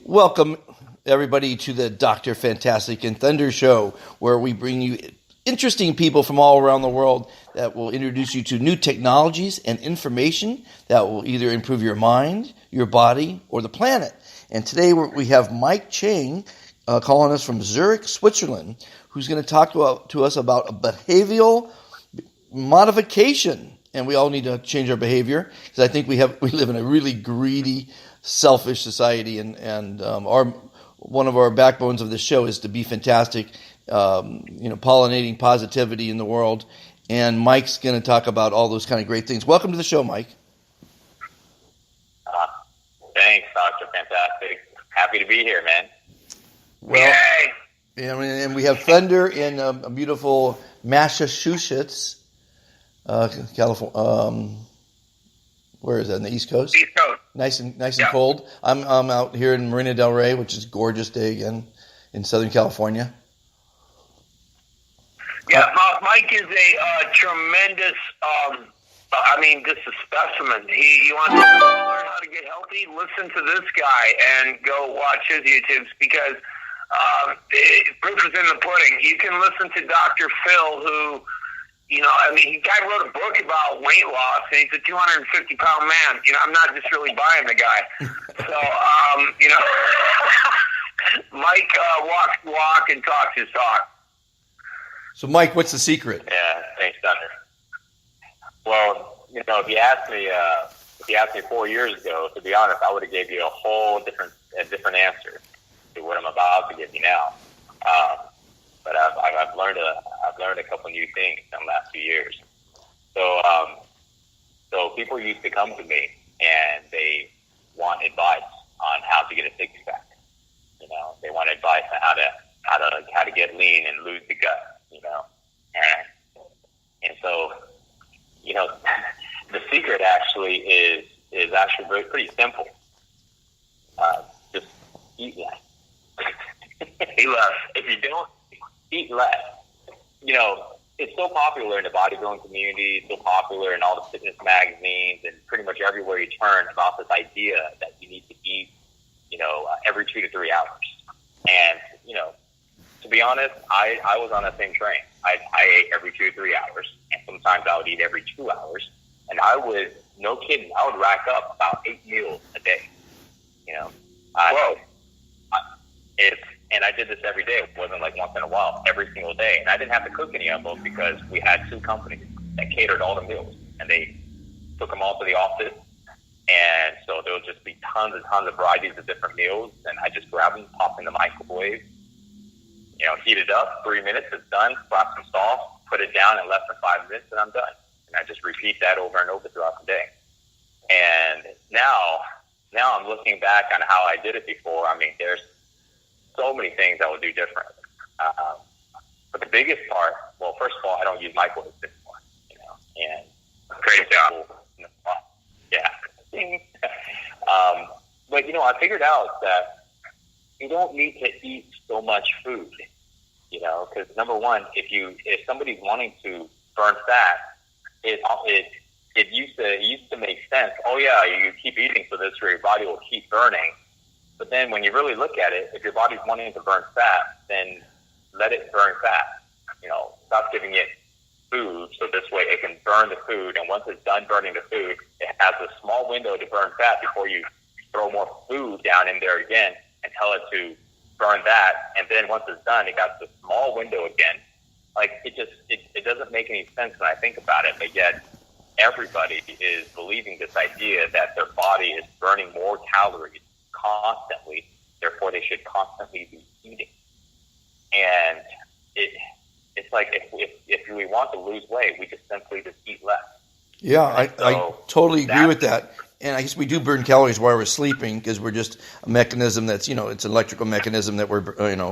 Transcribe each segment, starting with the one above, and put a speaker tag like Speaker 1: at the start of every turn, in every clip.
Speaker 1: Welcome, everybody, to the Dr. Fantastic and Thunder Show, where we bring you interesting people from all around the world that will introduce you to new technologies and information that will either improve your mind, your body, or the planet. And today we have Mike Chang calling us from Zurich, Switzerland, who's going to talk to us about a behavioral modification. And we all need to change our behavior because I think we live in a really greedy, selfish society, and one of our backbones of this show is to be fantastic, pollinating positivity in the world. And Mike's going to talk about all those kind of great things. Welcome to the show, Mike.
Speaker 2: Thanks, Dr. Fantastic. Happy to be here, man.
Speaker 1: Well, and we have Thunder in a beautiful Massachusetts, California. Where is that? On the East Coast?
Speaker 2: East Coast.
Speaker 1: Nice and cold. I'm out here in Marina Del Rey, which is a gorgeous day again in Southern California.
Speaker 3: Yeah, Mike is a tremendous, just a specimen. You want to learn how to get healthy? Listen to this guy and go watch his YouTubes because proof is in the pudding. You can listen to Dr. Phil, who, the guy wrote a book about weight loss, and he's a 250-pound man. I'm not just really buying the guy. So, Mike walks the walk and talks his talk.
Speaker 1: So, Mike, what's the secret?
Speaker 2: Yeah, thanks, Thunder. Well, if you asked me 4 years ago, to be honest, I would have gave you a whole different answer to what I'm about to give you now. But I've learned a couple new things in the last few years. So people used to come to me and they want advice on how to get a six pack. They want advice on how to get lean and lose the gut. And so the secret actually is actually pretty simple. Just eat less.
Speaker 3: Eat less.
Speaker 2: If you don't eat less, it's so popular in the bodybuilding community, it's so popular in all the fitness magazines, and pretty much everywhere you turn about this idea that you need to eat, every 2 to 3 hours. And, to be honest, I was on that same train. I ate every 2 to 3 hours, and sometimes I would eat every 2 hours. And I would, no kidding, I would rack up about 8 meals a day. And I did this every day. It wasn't like once in a while, every single day. And I didn't have to cook any of them because we had 2 companies that catered all the meals. And they took them all to the office. And so there would just be tons and tons of varieties of different meals. And I just grab them, pop in the microwave, heat it up, 3 minutes, it's done, slap some sauce, put it down in less than 5 minutes, and I'm done. And I just repeat that over and over throughout the day. And now I'm looking back on how I did it before. There's so many things I would do different. But the biggest part, well, first of all, I don't use microwaves anymore, and
Speaker 3: great job.
Speaker 2: Yeah. But, I figured out that you don't need to eat so much food, because number one, if somebody's wanting to burn fat, it used to make sense. Oh yeah, you keep eating so this way your body will keep burning. But then when you really look at it, if your body's wanting to burn fat, then let it burn fat. Stop giving it food so this way it can burn the food. And once it's done burning the food, it has a small window to burn fat before you throw more food down in there again and tell it to burn that. And then once it's done, it got the small window again. Like it doesn't make any sense when I think about it, but yet everybody is believing this idea that their body is burning more calories constantly, therefore they should constantly be eating. And it's like if we want to lose weight, we just simply just eat less.
Speaker 1: Yeah, I totally agree with that. And I guess we do burn calories while we're sleeping because we're just a mechanism that's, it's an electrical mechanism that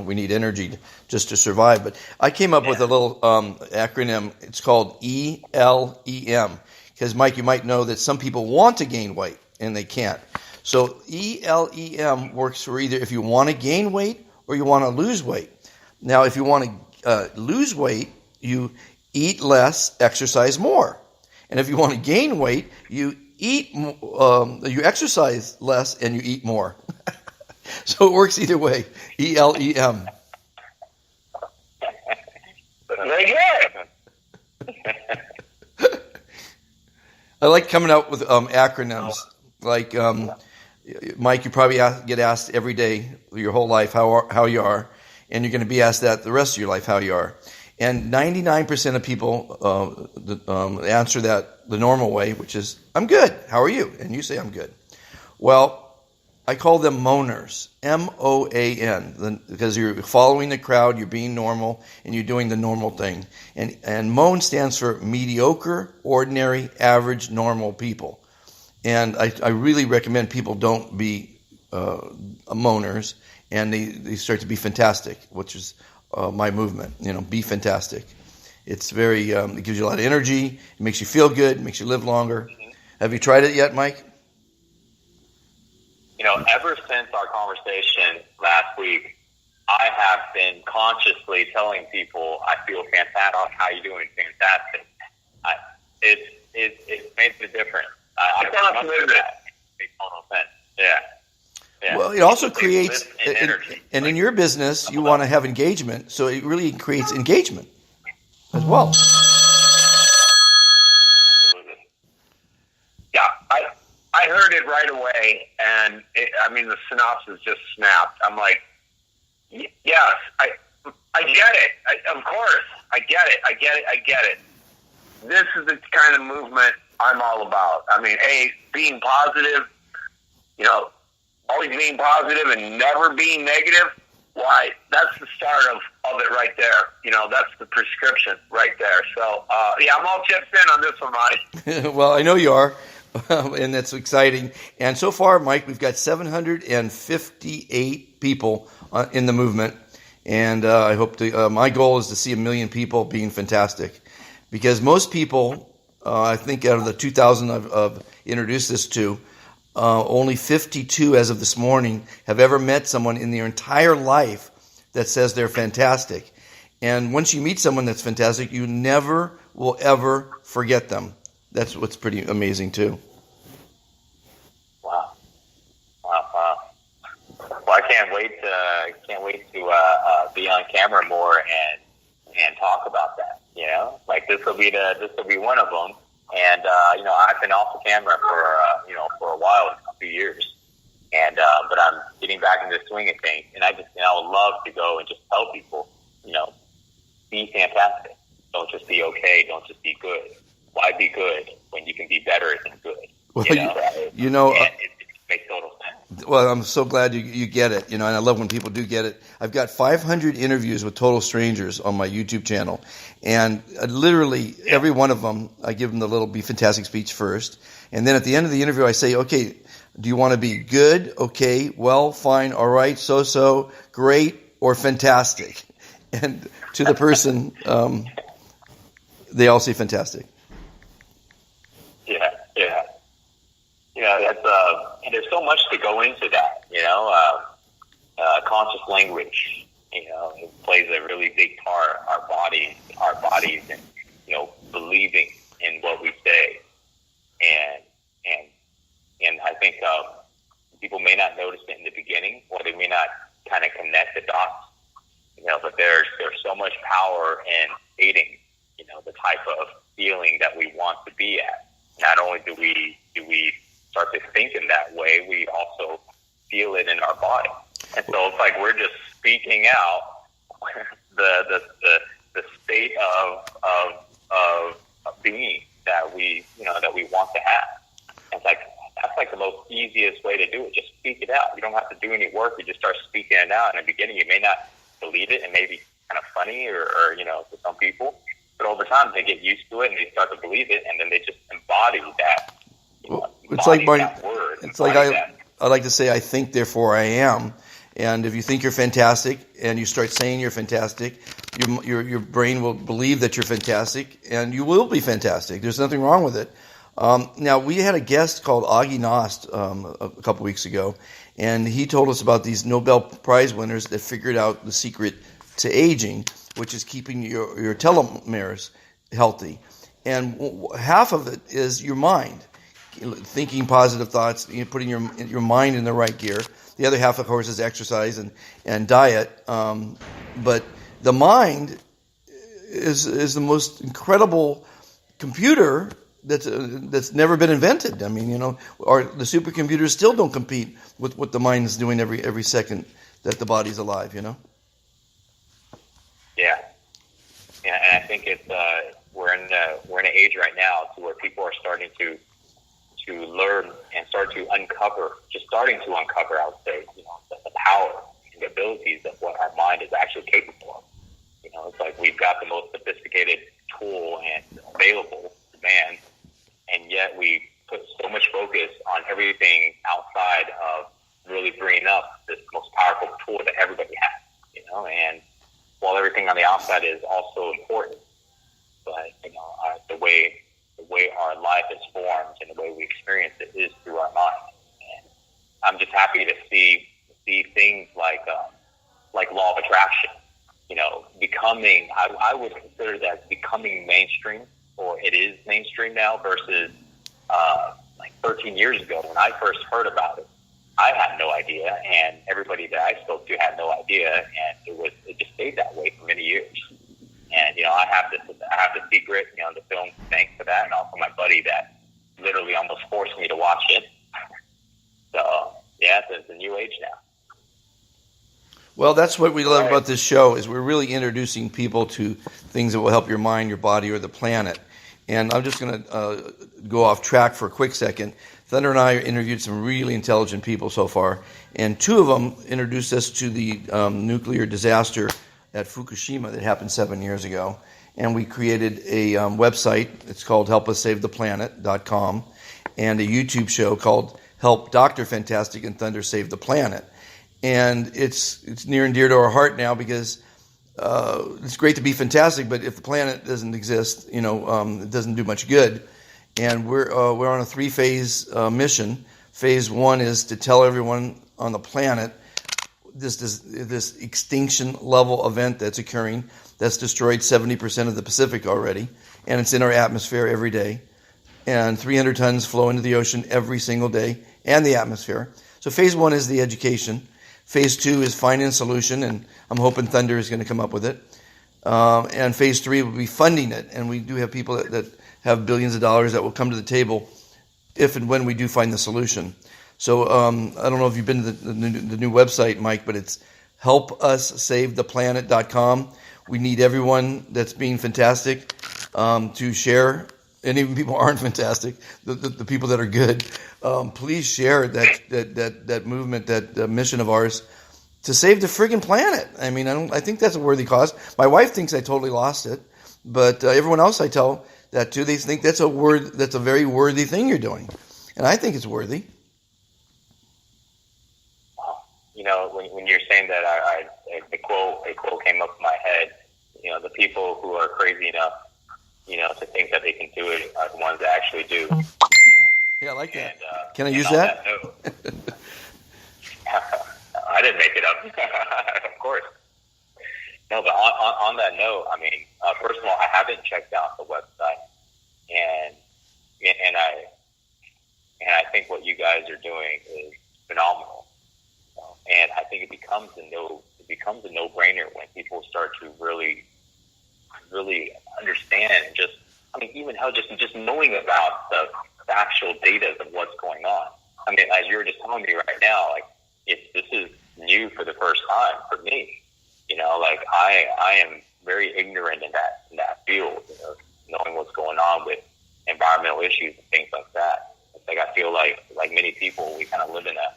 Speaker 1: we need energy just to survive. But I came up with a little acronym. It's called ELEM because, Mike, you might know that some people want to gain weight and they can't. So ELEM works for either if you want to gain weight or you want to lose weight. Now, if you want to lose weight, you eat less, exercise more. And if you want to gain weight, you exercise less and you eat more. So it works either way. ELEM.
Speaker 3: Very good.
Speaker 1: I like coming out with acronyms. Like, Mike, you probably get asked every day your whole life how you are, and you're going to be asked that the rest of your life how you are. And 99% of people answer that the normal way, which is, I'm good. How are you? And you say, I'm good. Well, I call them moaners, M-O-A-N, because you're following the crowd, you're being normal, and you're doing the normal thing. And moan stands for mediocre, ordinary, average, normal people. And I really recommend people don't be moaners, and they start to be fantastic, which is my movement. Be fantastic. It's very, it gives you a lot of energy, it makes you feel good, it makes you live longer. Have you tried it yet, Mike?
Speaker 2: Ever since our conversation last week, I have been consciously telling people I feel fantastic. How you doing? Fantastic. It's made a difference. I must do that. It makes total sense. Yeah.
Speaker 1: Well, it also creates, and in your business, you want to have engagement, so it really creates engagement as well.
Speaker 3: Absolutely. Yeah, I heard it right away, and the synopsis just snapped. I'm like, yes, I get it. Of course, I get it. This is the kind of movement I'm all about. Being positive, always being positive and never being negative. Why, that's the start of it right there. That's the prescription right there. So, I'm all chipped in on this one, Monty.
Speaker 1: Well, I know you are. And that's exciting. And so far, Mike, we've got 758 people in the movement. And I hope my goal is to see 1 million people being fantastic. Because most people, I think out of the 2,000 I've introduced this to, only 52 as of this morning have ever met someone in their entire life that says they're fantastic. And once you meet someone that's fantastic, you never will ever forget them. That's what's pretty amazing too.
Speaker 2: Wow. Well, I can't wait to be on camera more and talk about that. Like this will be one of them. And I've been off the camera for a while, a few years. And but I'm getting back into the swing of things, and I would love to go and just tell people, be fantastic. Don't just be okay. Don't just be good. Why be good when you can be better than good?
Speaker 1: Well,
Speaker 2: And it makes total sense.
Speaker 1: Well, I'm so glad you get it, and I love when people do get it. I've got 500 interviews with total strangers on my YouTube channel, and literally every one of them, I give them the little Be Fantastic speech first, and then at the end of the interview, I say, okay, do you want to be good, okay, well, fine, all right, so, great, or fantastic? And to the person, they all say fantastic.
Speaker 2: Yeah. That's and there's so much to go into that. Conscious language. It plays a really big part. Our bodies, and believing in what we say, and I think people may not notice it in the beginning, or they may not kind of connect the dots. But there's so much power in stating, the type of feeling that we want to be at. Not only do we start to think in that way, we also feel it in our body. And so it's like we're just speaking out the state of being that we want to have. And it's like that's like the most easiest way to do it. Just speak it out. You don't have to do any work. You just start speaking it out. In the beginning, you may not believe it, and maybe kind of funny or to some people. But over time, they get used to it, and they start to believe it, and then they just embody that.
Speaker 1: It's like
Speaker 2: that word.
Speaker 1: It's like I like to say, I think, therefore I am. And if you think you're fantastic, and you start saying you're fantastic, your brain will believe that you're fantastic, and you will be fantastic. There's nothing wrong with it. Now, we had a guest called Augie Nost a couple weeks ago, and he told us about these Nobel Prize winners that figured out the secret to aging, which is keeping your telomeres healthy. And half of it is your mind, thinking positive thoughts, putting your mind in the right gear. The other half, of course, is exercise and diet. But the mind is the most incredible computer that's never been invented. I mean, the supercomputers still don't compete with what the mind is doing every second that the body's alive.
Speaker 2: Yeah, and I think it's we're in an age right now to where people are starting to learn and starting to uncover, I would say, the power and the abilities of what our mind is actually capable of. It's like we've got the most sophisticated tool and available to man, and yet we put so much focus on everything outside of really bringing up this most powerful tool that everybody has. And while everything on the outside is also important, but the way our life is formed and the way we experience it is through our mind. And I'm just happy to see things like law of attraction, becoming. I would consider that becoming mainstream, or it is mainstream now versus 13 years ago when I first heard about it. I had no idea, and everybody that I spoke to had no idea, and it just stayed that way for many years. And I have the secret, the film, thanks to that, and also my buddy that literally almost forced me to watch it. So yeah, it's a new age now.
Speaker 1: Well, that's what we love about this show, is we're really introducing people to things that will help your mind, your body, or the planet. And I'm just going to go off track for a quick second. Thunder and I interviewed some really intelligent people so far, and two of them introduced us to the nuclear disaster at Fukushima that happened 7 years ago. And we created a website. It's called helpussavetheplanet.com, and a YouTube show called Help Dr. Fantastic and Thunder Save the Planet. And it's near and dear to our heart now because it's great to be fantastic, but if the planet doesn't exist, it doesn't do much good. And we're on a 3-phase mission. Phase 1 is to tell everyone on the planet this extinction level event that's occurring that's destroyed 70% of the Pacific already, and it's in our atmosphere every day. And 300 tons flow into the ocean every single day and the atmosphere. So phase 1 is the education. Phase 2 is finding a solution, and I'm hoping Thunder is going to come up with it. And phase 3 will be funding it, and we do have people that have billions of dollars that will come to the table if and when we do find the solution. So I don't know if you've been to the new website, Mike, but it's helpussavetheplanet.com. We need everyone that's being fantastic to share, and even people who aren't fantastic, the people that are good. Please share that movement, that mission of ours to save the friggin' planet. I mean, I think that's a worthy cause. My wife thinks I totally lost it, but everyone else I tell that to, they think that's a very worthy thing you're doing, and I think it's worthy.
Speaker 2: When you're saying that, a quote came up in my head. The people who are crazy enough, to think that they can do it are the ones that actually do.
Speaker 1: Yeah, I like that.
Speaker 2: And,
Speaker 1: can I use that?
Speaker 2: I didn't make it up, of course. No, but on that note, I mean, first of all, I haven't checked out the website, and I think what you guys are doing is phenomenal. And I think it becomes a no-brainer when people start to really understand. Even how just knowing about the actual data of what's going on. I mean, as you were just telling me right now, this is new for the first time for me. I am very ignorant in that field, knowing what's going on with environmental issues and things like that. It's like I feel like many people, we kind of live in a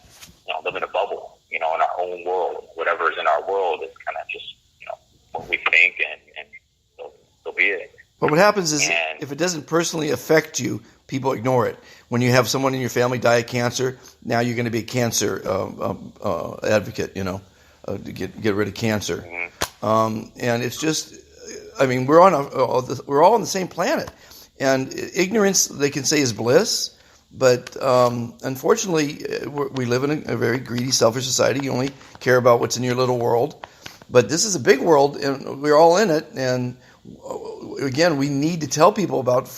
Speaker 2: bubble, in our own world. Whatever is in our world is kind of just what we think, and so be it.
Speaker 1: But what happens is, if it doesn't personally affect you, people ignore it. When you have someone in your family die of cancer, now you're going to be a cancer advocate, to get rid of cancer. Mm-hmm. And it's just, we're all on the same planet. And ignorance, they can say, is bliss. But unfortunately, we live in a very greedy, selfish society. You only care about what's in your little world. But this is a big world, and we're all in it. And again, we need to tell people about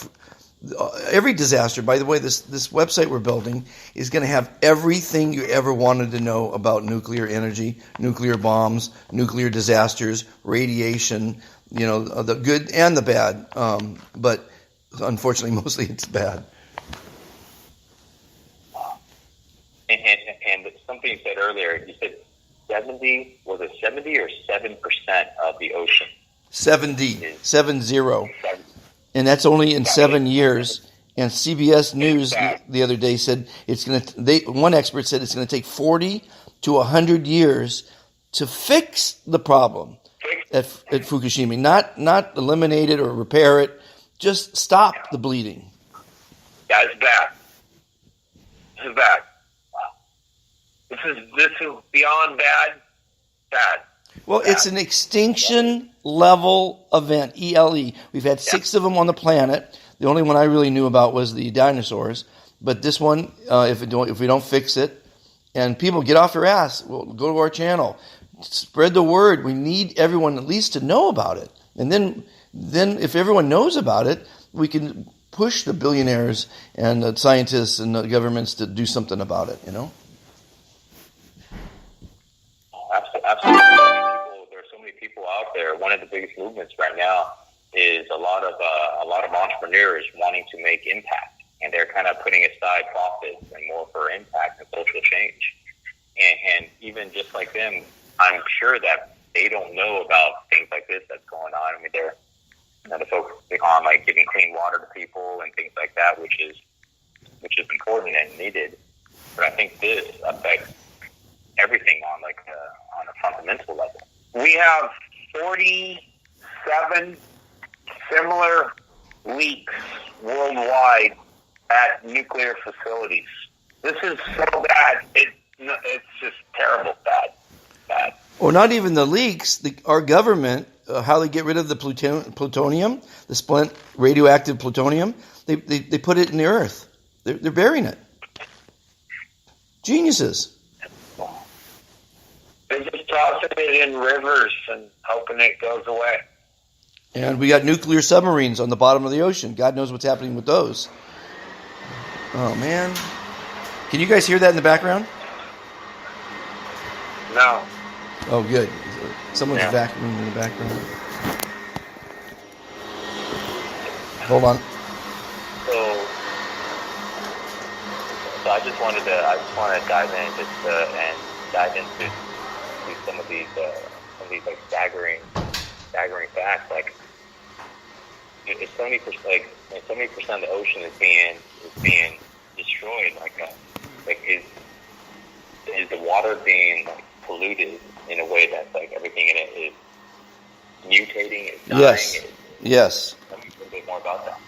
Speaker 1: every disaster. By the way, this website we're building is going to have everything you ever wanted to know about nuclear energy, nuclear bombs, nuclear disasters, radiation. The good and the bad. But unfortunately, mostly it's bad.
Speaker 2: And something you said earlier, you said 70 or 7% of the ocean?
Speaker 1: 70. And that's only in 7 years. And CBS News the other day said one expert said it's going to take 40 to 100 years to fix the problem at Fukushima. Not eliminate it or repair it, just stop the bleeding.
Speaker 3: Yeah, it's bad. This is bad. This is beyond bad. Bad.
Speaker 1: Well, it's an extinction level event, ELE. We've had 6 of them on the planet. The only one I really knew about was the dinosaurs. But this one, if we don't fix it, and people get off their ass, well, go to our channel, spread the word. We need everyone at least to know about it. And then if everyone knows about it, we can push the billionaires and the scientists and the governments to do something about it.
Speaker 2: Absolutely. There are so many people out there. One of the biggest movements right now is a lot of entrepreneurs wanting to make impact, and they're kind of putting aside profits and more for impact and social change. And even just like them, I'm sure that they don't know about things like this that's going on. I mean, they're focusing on like giving clean water to people and things like that, which is important and needed. But I think this affects everything on a fundamental level.
Speaker 3: We have 47 similar leaks worldwide at nuclear facilities. This is so bad. It's just terrible bad.
Speaker 1: Or not even the leaks. Our government, how they get rid of the plutonium, the spent radioactive plutonium, they put it in the earth. They're burying it. Geniuses.
Speaker 3: They're just tossing it in rivers and hoping it goes away.
Speaker 1: And we got nuclear submarines on the bottom of the ocean. God knows what's happening with those. Oh, man. Can you guys hear that in the background?
Speaker 3: No.
Speaker 1: Oh, good. Someone's vacuuming in the background. Hold on.
Speaker 2: So I just want to dive into some of these like staggering facts. Like, it's 70%. Like 70% of the ocean is being destroyed. Like is the water being like polluted in a way that's like everything in it is mutating, is dying?
Speaker 1: Yes.
Speaker 2: Tell me a little bit more about that.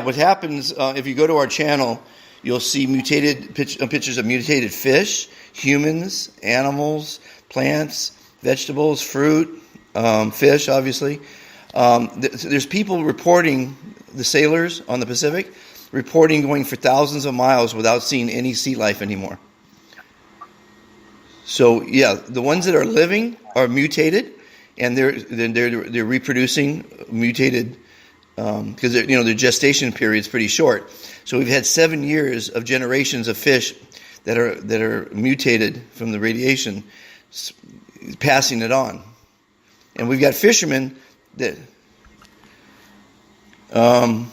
Speaker 1: What happens if you go to our channel, you'll see pictures of mutated fish, humans, animals, plants, vegetables, fruit, fish, obviously. There's people reporting, the sailors on the Pacific, reporting going for thousands of miles without seeing any sea life anymore. So, the ones that are living are mutated, and they're reproducing mutated because their gestation period is pretty short. So we've had 7 years of generations of fish that are mutated from the radiation, passing it on, and we've got fishermen that have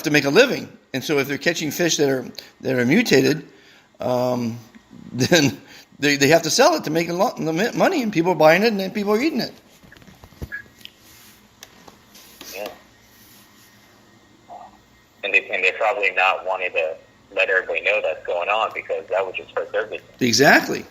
Speaker 1: to make a living, and so if they're catching fish that are mutated, then they have to sell it to make a lot of money, and people are buying it, and then people are eating it.
Speaker 2: Yeah, and they probably not wanting to let everybody know that's going on because that would just hurt their business.
Speaker 1: Exactly.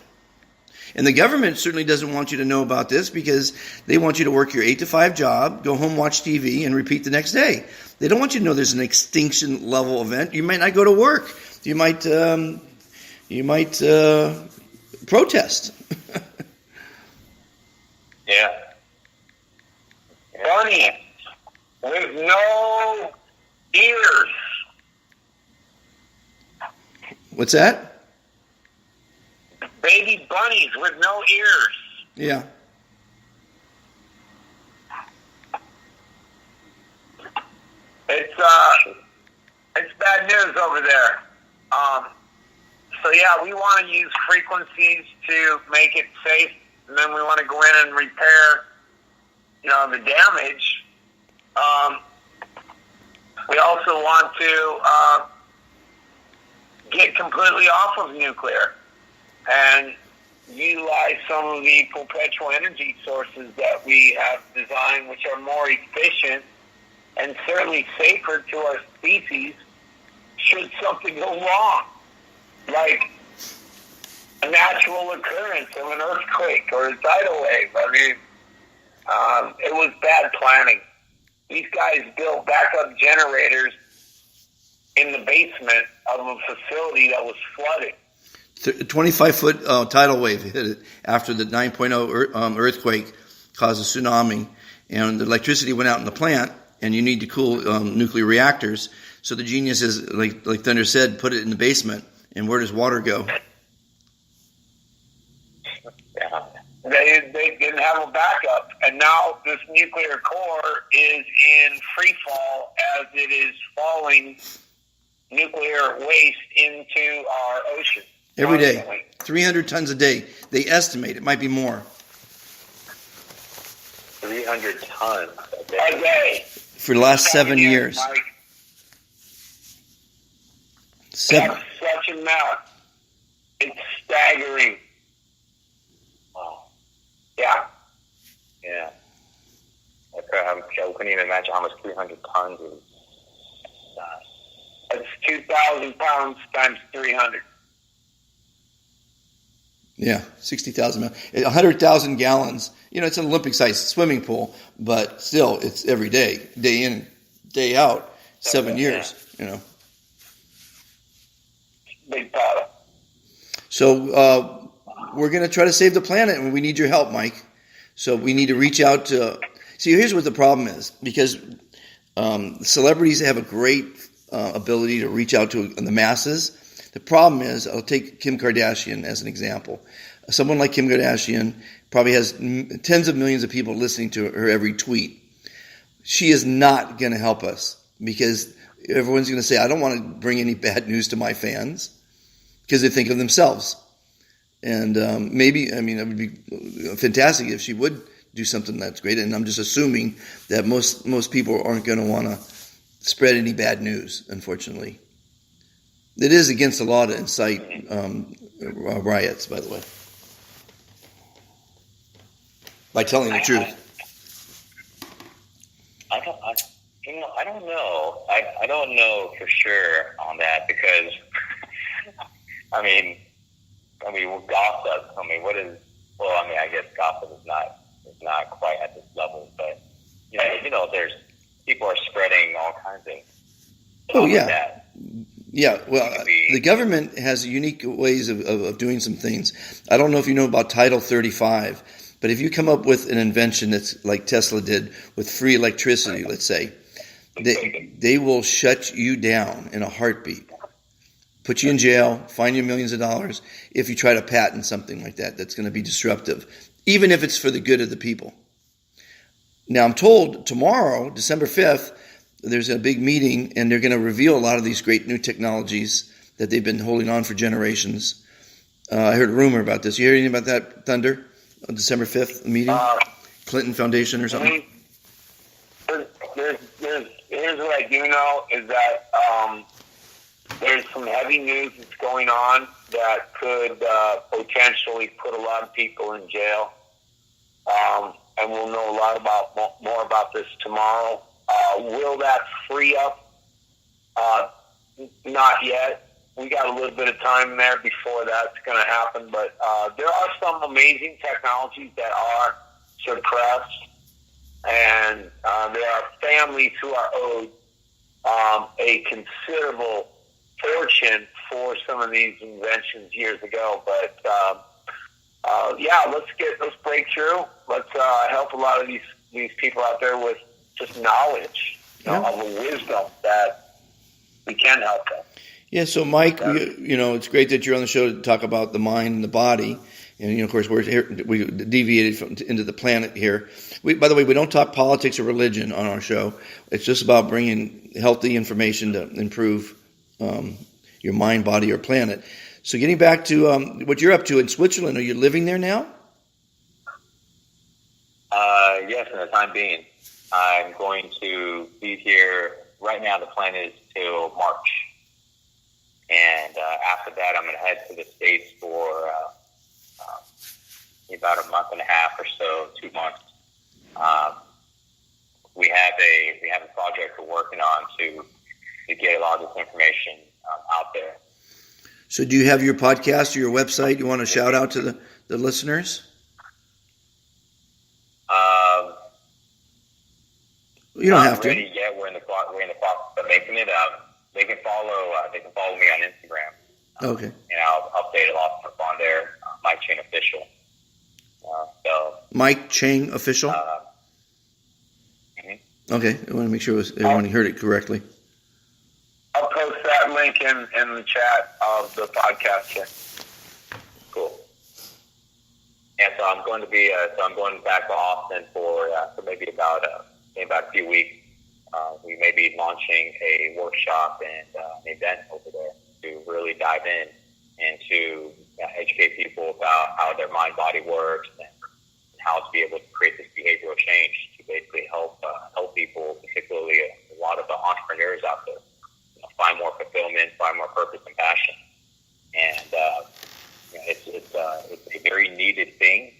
Speaker 1: And the government certainly doesn't want you to know about this because they want you to work your 8 to 5 job, go home, watch TV, and repeat the next day. They don't want you to know there's an extinction level event. You might not go to work. You might protest.
Speaker 3: Yeah. Bunnies with no ears.
Speaker 1: What's that?
Speaker 3: Baby bunnies with no ears.
Speaker 1: Yeah.
Speaker 3: bad news over there. So yeah, we want to use frequencies to make it safe, and then we want to go in and repair, the damage. We also want to get completely off of nuclear and utilize some of the perpetual energy sources that we have designed, which are more efficient and certainly safer to our species should something go wrong, like a natural occurrence of an earthquake or a tidal wave. I mean, it was bad planning. These guys built backup generators in the basement of a facility that was flooded.
Speaker 1: 25-foot tidal wave hit it after the 9.0 earthquake caused a tsunami, and the electricity went out in the plant, and you need to cool nuclear reactors. So the genius is, like Thunder said, put it in the basement. And where does water go?
Speaker 3: Yeah. They didn't have a backup, and now this nuclear core is in free fall as it is falling nuclear waste into our ocean.
Speaker 1: Every day, 300 tons a day. They estimate it might be more.
Speaker 2: 300 tons
Speaker 3: a day.
Speaker 1: For the last 7 years.
Speaker 3: Mike.
Speaker 1: 7.
Speaker 3: That's such a amount. It's staggering.
Speaker 2: Wow.
Speaker 3: Yeah.
Speaker 2: Yeah. I couldn't even imagine how much 300 tons is.
Speaker 3: That's 2,000 pounds times 300.
Speaker 1: Yeah, 60,000, 100,000 gallons. It's an Olympic-sized swimming pool, but still, it's every day, day in, day out, 7 years,
Speaker 3: Big paddle.
Speaker 1: So we're going to try to save the planet, and we need your help, Mike. So we need to reach out to... See, here's what the problem is, because celebrities have a great ability to reach out to the masses. The problem is, I'll take Kim Kardashian as an example. Someone like Kim Kardashian probably has tens of millions of people listening to her every tweet. She is not going to help us because everyone's going to say, I don't want to bring any bad news to my fans because they think of themselves. And it would be fantastic if she would do something that's great. And I'm just assuming that most people aren't going to want to spread any bad news, unfortunately. It is against the law to incite riots, by the way, by telling the truth.
Speaker 2: I don't know. I don't know for sure on that because, gossip. What is? Well, I guess gossip is not quite at this level, but there's people are spreading all kinds of.
Speaker 1: Oh yeah.
Speaker 2: Like that.
Speaker 1: Yeah, well, the government has unique ways of doing some things. I don't know if you know about Title 35, but if you come up with an invention that's like Tesla did with free electricity, let's say, they will shut you down in a heartbeat, put you in jail, fine you millions of dollars if you try to patent something like that that's going to be disruptive, even if it's for the good of the people. Now, I'm told tomorrow, December 5th, there's a big meeting, and they're going to reveal a lot of these great new technologies that they've been holding on for generations. I heard a rumor about this. You hear anything about that, Thunder? On December 5th meeting? Clinton Foundation or something?
Speaker 3: Here's what I do know is that there's some heavy news that's going on that could potentially put a lot of people in jail. And we'll know a lot more about this tomorrow. Will that free up? Not yet. We got a little bit of time there before that's going to happen, but there are some amazing technologies that are suppressed, and there are families who are owed a considerable fortune for some of these inventions years ago. But let's break through. Let's help a lot of these people out there with just knowledge, of a wisdom that we can help them.
Speaker 1: Yeah, so Mike, it's great that you're on the show to talk about the mind and the body. And, of course, we deviated into the planet here. By the way, we don't talk politics or religion on our show. It's just about bringing healthy information to improve your mind, body, or planet. So getting back to what you're up to in Switzerland, are you living there now?
Speaker 2: Yes, in the time being. I'm going to be here. Right now, the plan is till March. And after that, I'm going to head to the States for about a month and a half or so, 2 months. We have a project we're working on to get a lot of this information out there.
Speaker 1: So do you have your podcast or your website you want to shout out to the listeners? You don't have to.
Speaker 2: Ready yet. We're in the process of making it. They can follow me on Instagram.
Speaker 1: Okay.
Speaker 2: And I'll update a lot of stuff on there. Mike Chain Official.
Speaker 1: Mike Chang Official. Okay, I want to make sure everyone heard it correctly.
Speaker 3: I'll post that link in the chat of the podcast here.
Speaker 2: Cool. And so I'm going to be. I'm going back to Austin for maybe about a few weeks. We may be launching a workshop and an event over there to really dive in and to educate people about how their mind-body works and how to be able to create this behavioral change to basically help people, particularly a lot of the entrepreneurs out there, find more fulfillment, find more purpose and passion. And it's a very needed thing.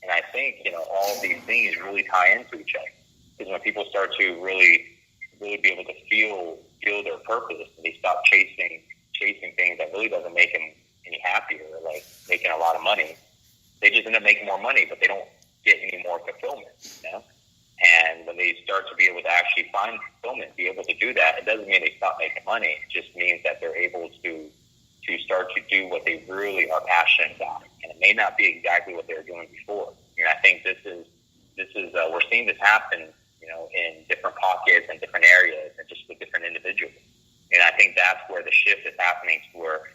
Speaker 2: And I think all of these things really tie into each other. Because when people start to really be able to feel their purpose, and they stop chasing things that really doesn't make them any happier, like making a lot of money, they just end up making more money, but they don't get any more fulfillment. And when they start to be able to actually find fulfillment, be able to do that, it doesn't mean they stop making money. It just means that they're able to start to do what they really are passionate about, and it may not be exactly what they were doing before. And I think this is we're seeing this happen. In different pockets and different areas and just with different individuals. And I think that's where the shift is happening, to where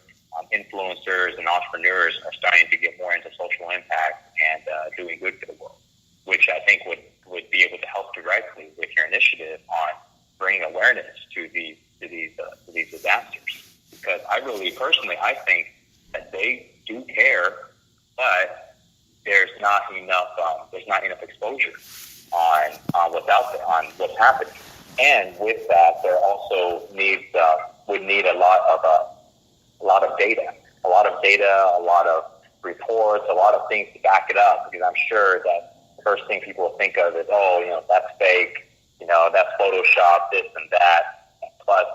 Speaker 2: influencers and entrepreneurs are starting to get more into social impact and doing good for the world, which I think would be able to help directly with your initiative on bringing awareness to these disasters. Because I think that they do care, but there's not enough exposure on what's out there, on what's happening. And with that, there also would need a lot of data, a lot of reports, a lot of things to back it up. Because I'm sure that the first thing people will think of is, that's fake, that's Photoshop, this and that. Plus,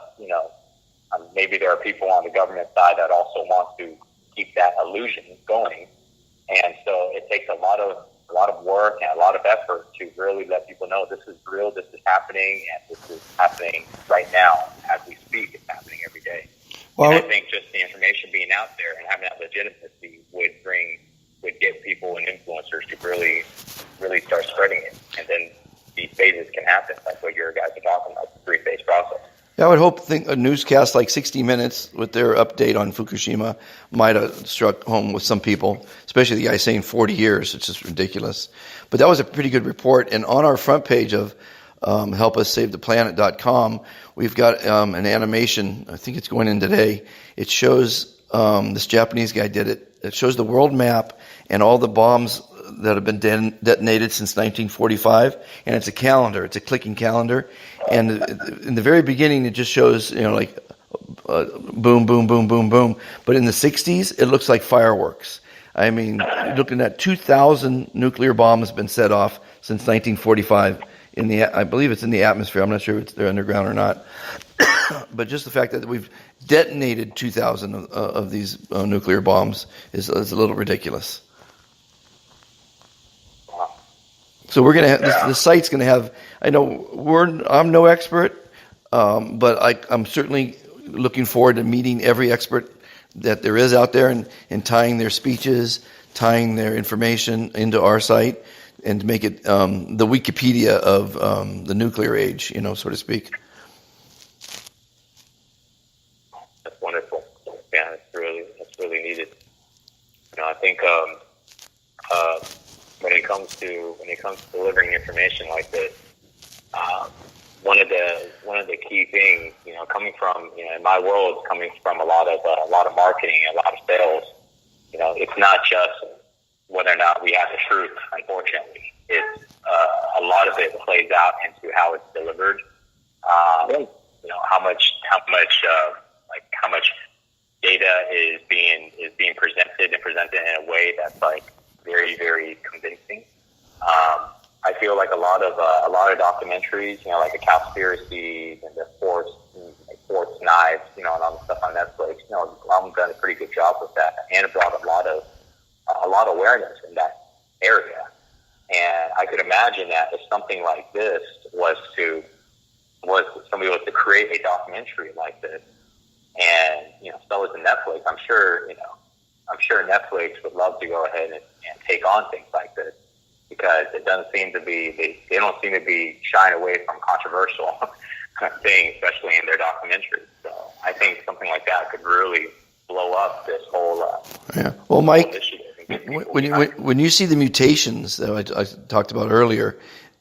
Speaker 2: maybe there are people on the government side that also want to keep that illusion going. And so it takes a lot of work and a lot of effort to really let people know this is real, this is happening, and this is happening right now as we speak. It's happening every day. Well, and I think just the information being out there and having that legitimacy would get people and influencers to really start spreading it. And then these phases can happen, like what your guys are talking about, the 3-phase process.
Speaker 1: Yeah, I would think a newscast like 60 Minutes with their update on Fukushima might have struck home with some people, especially the guy saying 40 years. It's just ridiculous. But that was a pretty good report. And on our front page of helpussavetheplanet.com, we've got an animation. I think it's going in today. It shows this Japanese guy did it. It shows the world map and all the bombs that have been detonated since 1945, and it's a calendar. It's a clicking calendar, and in the very beginning, it just shows boom, boom, boom, boom, boom. But in the 60s, it looks like fireworks. I mean, looking at 2,000 nuclear bombs have been set off since 1945. I believe it's in the atmosphere. I'm not sure if they're underground or not. But just the fact that we've detonated 2,000 of these nuclear bombs is a little ridiculous. So we're gonna have the site's gonna have. I know I'm no expert, but I'm certainly looking forward to meeting every expert that there is out there and tying their speeches, tying their information into our site, and to make it the Wikipedia of the nuclear age, so to speak.
Speaker 2: That's wonderful. Yeah, that's really needed. I think. When it comes to delivering information like this, one of the key things, coming from, in my world, coming from a lot of marketing, a lot of sales, it's not just whether or not we have the truth. Unfortunately, it's a lot of it plays out into how it's delivered. How much data is being presented in a way that's like very, very convincing. I feel like a lot of documentaries, like the Cowspiracies and the Force Knives, and all the stuff on Netflix. I'm done a pretty good job with that, and it brought a lot of awareness in that area. And I could imagine that if something like this was somebody was to create a documentary like this, and so was the Netflix, I'm sure Netflix would love to go ahead and take on things like this, because it doesn't seem to be they don't seem to be shying away from controversial things, especially in their documentaries. So I think something like that could really blow up this whole
Speaker 1: Well, Mike,
Speaker 2: initiative.
Speaker 1: when you see the mutations that I talked about earlier,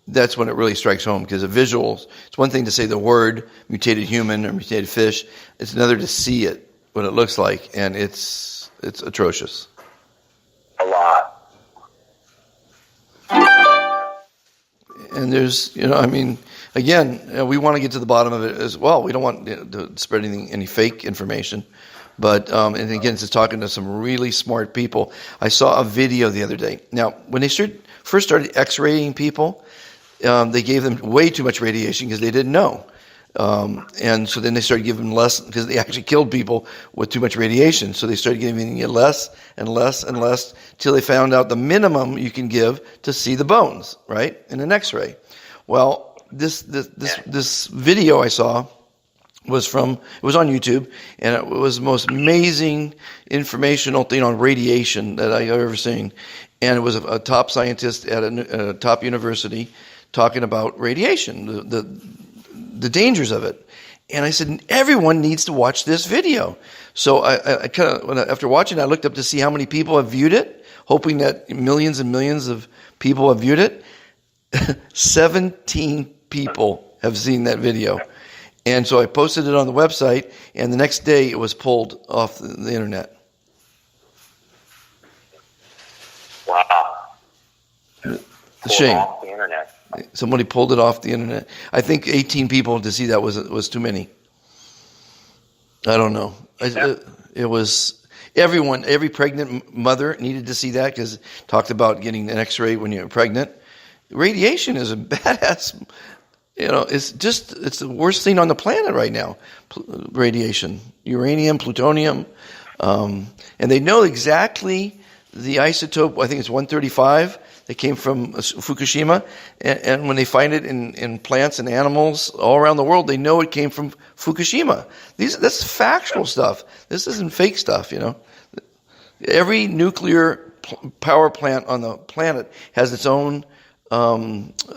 Speaker 1: that's when it really strikes home, because the visuals, it's one thing to say the word mutated human or mutated fish. It's another to see it, what it looks like, and it's atrocious.
Speaker 2: A lot.
Speaker 1: And there's, again, we want to get to the bottom of it as well. We don't want to spread any fake information. But, and again, it's talking to some really smart people. I saw a video the other day. Now, when they first started X-raying people, they gave them way too much radiation because they didn't know. And so then they started giving less, because they actually killed people with too much radiation. So they started giving it less and less and less till they found out the minimum you can give to see the bones, right, in an X-ray. Well, this video I saw was it was on YouTube, and it was the most amazing informational thing on radiation that I've ever seen. And it was a top scientist at a top university talking about radiation, the dangers of it. And I said, everyone needs to watch this video. So I kind of, after watching it, I looked up to see how many people have viewed it, hoping that millions and millions of people have viewed it. 17 people have seen that video. And so I posted it on the website, and the next day it was pulled off the internet.
Speaker 2: Wow.
Speaker 1: It's a shame.
Speaker 2: Off the internet.
Speaker 1: Somebody pulled it off the internet. I think 18 people to see that was too many. I don't know. It was every pregnant mother needed to see that, because it talked about getting an X-ray when you're pregnant. Radiation is a badass. It's the worst thing on the planet right now. Radiation, uranium, plutonium, and they know exactly the isotope. I think it's 135. That came from Fukushima, and when they find it in plants and animals all around the world, they know it came from Fukushima. That's factual stuff. This isn't fake stuff, Every nuclear power plant on the planet has its own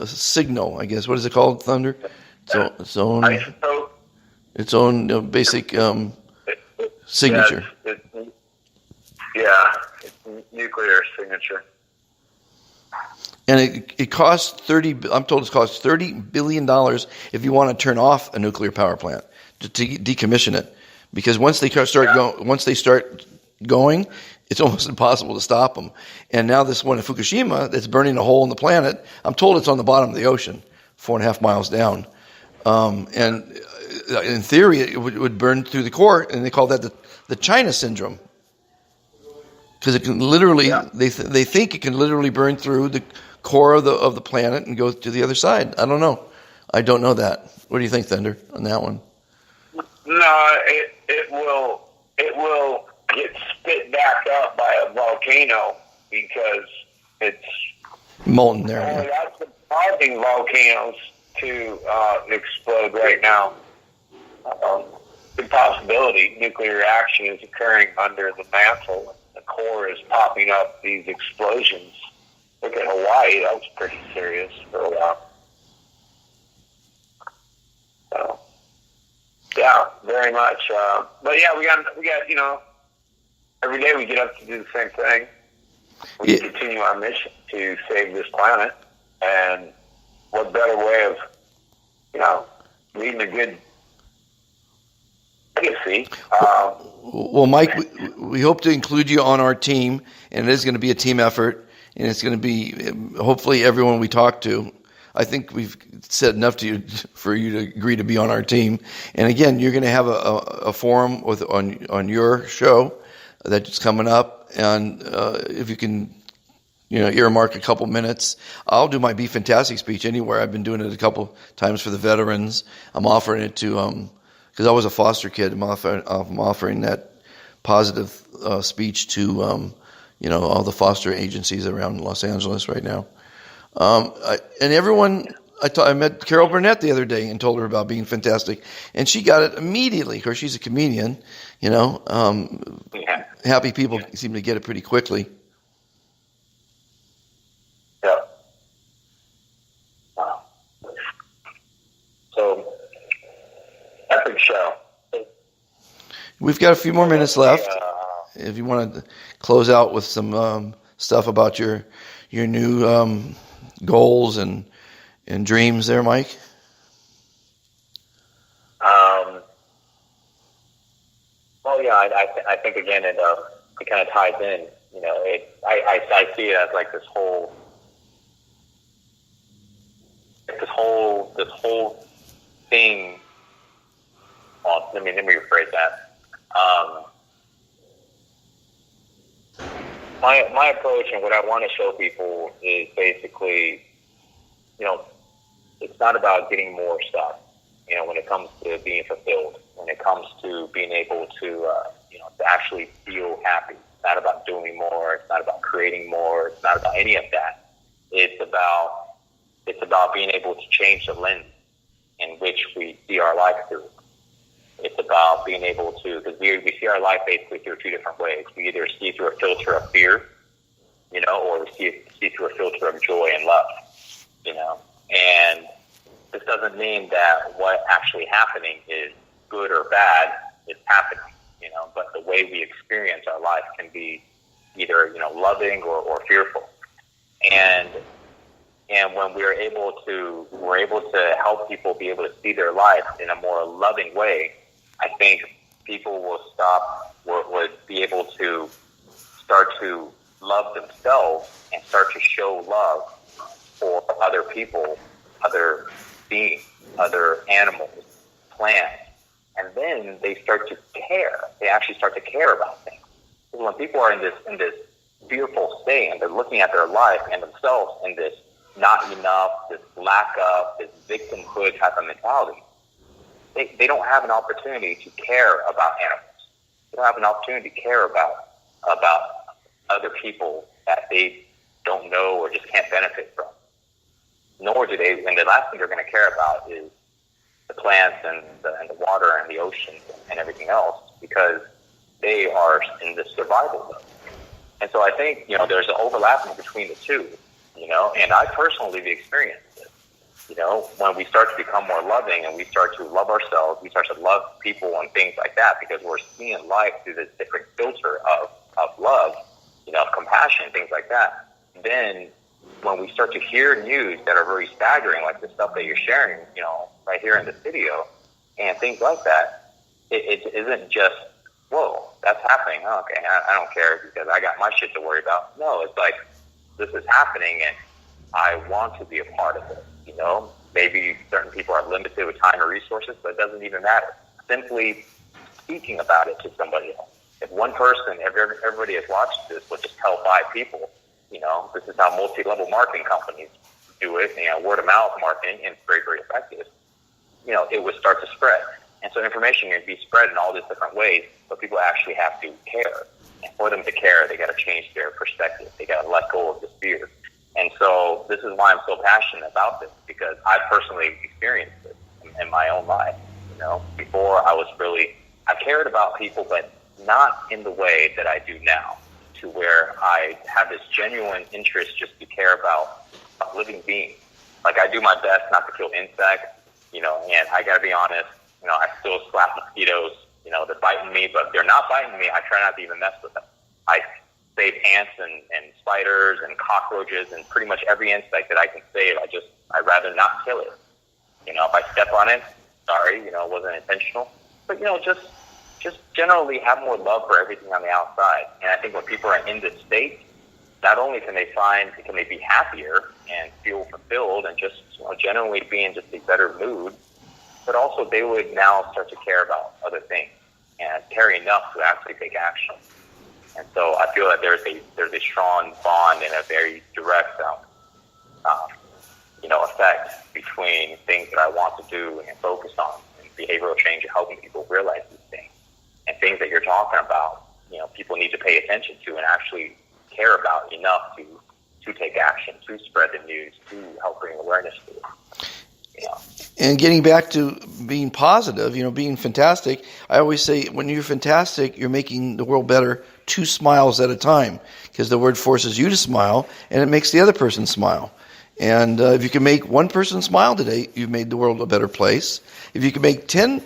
Speaker 1: signal, I guess. What is it called, Thunder? Its own
Speaker 3: Isotope.
Speaker 1: Its own basic signature.
Speaker 3: It's nuclear signature.
Speaker 1: And it costs I'm told it costs $30 billion if you want to turn off a nuclear power plant to decommission it, because once they start going, it's almost impossible to stop them. And now this one in Fukushima that's burning a hole in the planet, I'm told it's on the bottom of the ocean, 4.5 miles down. And in theory, it would burn through the core, and they call that the China syndrome, because it can literally they think it can literally burn through the core of the planet and go to the other side. I don't know. I don't know that. What do you think, Thunder, on that one?
Speaker 3: No, it will get spit back up by a volcano, because it's
Speaker 1: molten there.
Speaker 3: That's what's causing volcanoes to explode right now. The possibility nuclear reaction is occurring under the mantle. The core is popping up these explosions. Look at Hawaii; that was pretty serious for a while. So, yeah, very much. But yeah, we got. Every day we get up to do the same thing. We continue our mission to save this planet, and what better way of, leaving a good legacy.
Speaker 1: Well, Mike, we hope to include you on our team, and it is going to be a team effort, and it's going to be hopefully everyone we talk to. I think we've said enough to you for you to agree to be on our team. And again, you're going to have a forum on your show that's coming up, and if you can, earmark a couple minutes. I'll do my Be Fantastic speech anywhere. I've been doing it a couple times for the veterans. I'm offering it to because I was a foster kid. I'm offering that positive speech to all the foster agencies around Los Angeles right now. And everyone, I met Carol Burnett the other day and told her about Being Fantastic, and she got it immediately. Of course, she's a comedian. Happy people seem to get it pretty quickly.
Speaker 2: Yeah. Wow. So, epic show.
Speaker 1: We've got a few more minutes left. If you want to close out with some stuff about your new goals and dreams there, Mike.
Speaker 2: Well, yeah, I think again it kind of ties in. I see it as like this whole thing. Well, let me rephrase that. My approach and what I want to show people is basically, it's not about getting more stuff. When it comes to being fulfilled, when it comes to being able to actually feel happy. It's not about doing more. It's not about creating more. It's not about any of that. It's about being able to change the lens in which we see our life through. It's about being able to, because we see our life basically through two different ways. We either see through a filter of fear, or we see through a filter of joy and love, And this doesn't mean that what actually happening is good or bad. It's happening, but the way we experience our life can be either, loving or fearful. And when we're able to help people be able to see their life in a more loving way, I think people would be able to start to love themselves and start to show love for other people, other beings, other animals, plants, and then they start to care. They actually start to care about things. Because when people are in this fearful state and they're looking at their life and themselves in this not enough, this lack of, this victimhood type of mentality, they don't have an opportunity to care about animals. They don't have an opportunity to care about other people that they don't know or just can't benefit from. Nor do they, and the last thing they're going to care about is the plants and the water and the oceans and everything else, because they are in the survival mode. And so I think, there's an overlapping between the two, and I personally have experienced this. When we start to become more loving and we start to love ourselves, we start to love people and things like that, because we're seeing life through this different filter of love, of compassion, things like that. Then when we start to hear news that are very staggering, like the stuff that you're sharing, right here in this video, and things like that, it isn't just, whoa, that's happening. Oh, okay, I don't care because I got my shit to worry about. No, it's like, this is happening and I want to be a part of it. Maybe certain people are limited with time or resources, but it doesn't even matter. Simply speaking about it to somebody else. If one person, if everybody has watched this, would just tell 5 people, this is how multi-level marketing companies do it, word of mouth marketing, and it's very, very effective, it would start to spread. And so information can be spread in all these different ways, but people actually have to care. And for them to care, they got to change their perspective. They got to let go of this fear. And so this is why I'm so passionate about this, because I personally experienced this in my own life. Before I cared about people, but not in the way that I do now, to where I have this genuine interest just to care about living beings. Like, I do my best not to kill insects, and I got to be honest, I still slap mosquitoes, they're biting me, but they're not biting me. I try not to even mess with them. I save ants and spiders and cockroaches and pretty much every insect that I can save. I'd rather not kill it. If I step on it, sorry, it wasn't intentional. But, just generally have more love for everything on the outside. And I think when people are in this state, not only can they be happier and feel fulfilled and just generally be in just a better mood, but also they would now start to care about other things and care enough to actually take action. And so I feel that there's a strong bond and a very direct effect between things that I want to do and focus on, and behavioral change and helping people realize these things. And things that you're talking about, people need to pay attention to and actually care about enough to take action, to spread the news, to help bring awareness to it.
Speaker 1: And getting back to being positive, being fantastic, I always say when you're fantastic, you're making the world better 2 smiles at a time, because the word forces you to smile and it makes the other person smile. And if you can make one person smile today, you've made the world a better place. If you can make 10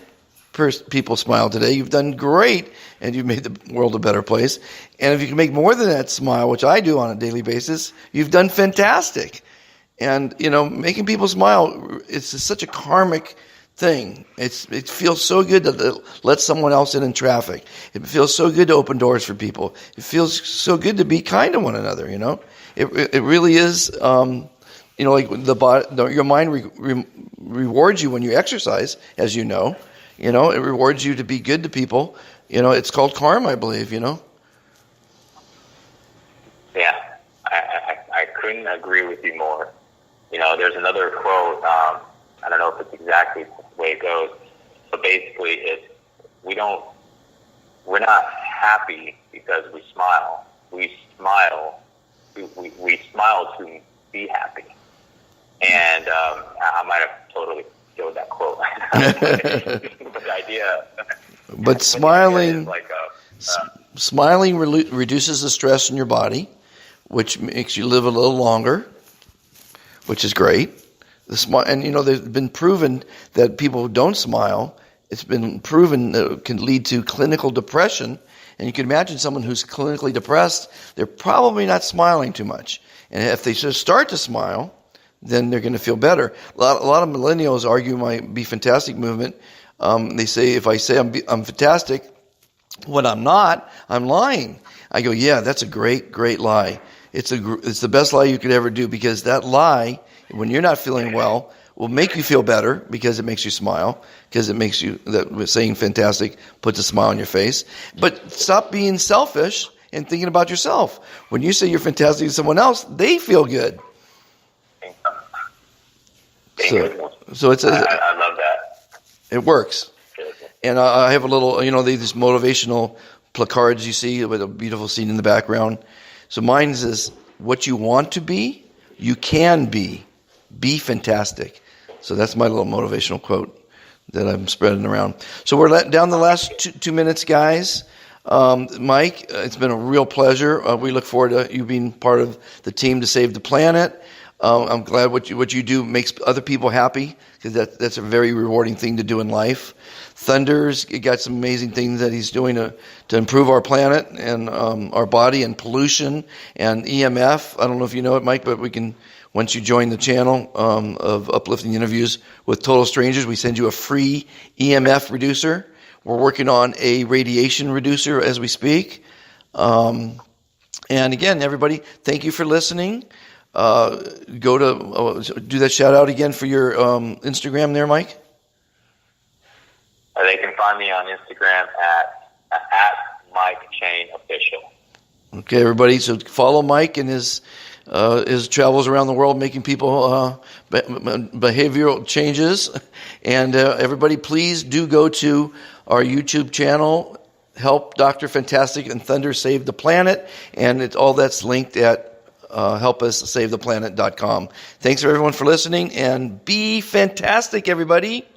Speaker 1: people smile today, you've done great, and you've made the world a better place. And if you can make more than that smile, which I do on a daily basis, you've done fantastic. And, making people smile, it's such a karmic thing. It feels so good to let someone else in traffic. It feels so good to open doors for people. It feels so good to be kind to one another, It really is, like the body, your mind rewards you when you exercise, as you know. It rewards you to be good to people. It's called karma, I believe,
Speaker 2: Yeah, I couldn't agree with you more. There's another quote, I don't know if it's exactly the way it goes, but basically we're not happy because we smile. We smile to be happy. And I might have totally killed that quote. But the idea.
Speaker 1: But smiling, smiling reduces the stress in your body, which makes you live a little longer, which is great. And there's been proven that people who don't smile, it's been proven that it can lead to clinical depression. And you can imagine someone who's clinically depressed, they're probably not smiling too much. And if they just start to smile, then they're going to feel better. A lot of millennials argue my Be Fantastic movement. They say if I say I'm fantastic, when I'm not, I'm lying. I go, yeah, that's a great, great lie. It's the best lie you could ever do, because that lie, when you're not feeling well, will make you feel better because it makes you smile, because it makes you, that saying fantastic puts a smile on your face. But stop being selfish and thinking about yourself. When you say you're fantastic to someone else, they feel good. So it's
Speaker 2: I love that.
Speaker 1: It works. And I have a little, these motivational placards you see with a beautiful scene in the background. So mine says, what you want to be, you can be. Be fantastic. So that's my little motivational quote that I'm spreading around. So we're down the last 2 minutes, guys. Mike, it's been a real pleasure. We look forward to you being part of the team to save the planet. I'm glad what you do makes other people happy, because that's a very rewarding thing to do in life. Thunder's got some amazing things that he's doing to improve our planet and our body, and pollution and EMF. I don't know if you know it, Mike, but we can, once you join the channel of uplifting interviews with total strangers, we send you a free EMF reducer. We're working on a radiation reducer as we speak. And again, everybody, thank you for listening. Go to do that shout out again for your Instagram there, Mike.
Speaker 2: They can find me on Instagram at Mike Chain Official.
Speaker 1: Okay, everybody. So follow Mike and his travels around the world, making people behavioral changes. And everybody, please do go to our YouTube channel, Help Dr. Fantastic and Thunder Save the Planet, and all that's linked at helpussavetheplanet.com. Thanks everyone for listening, and be fantastic, everybody.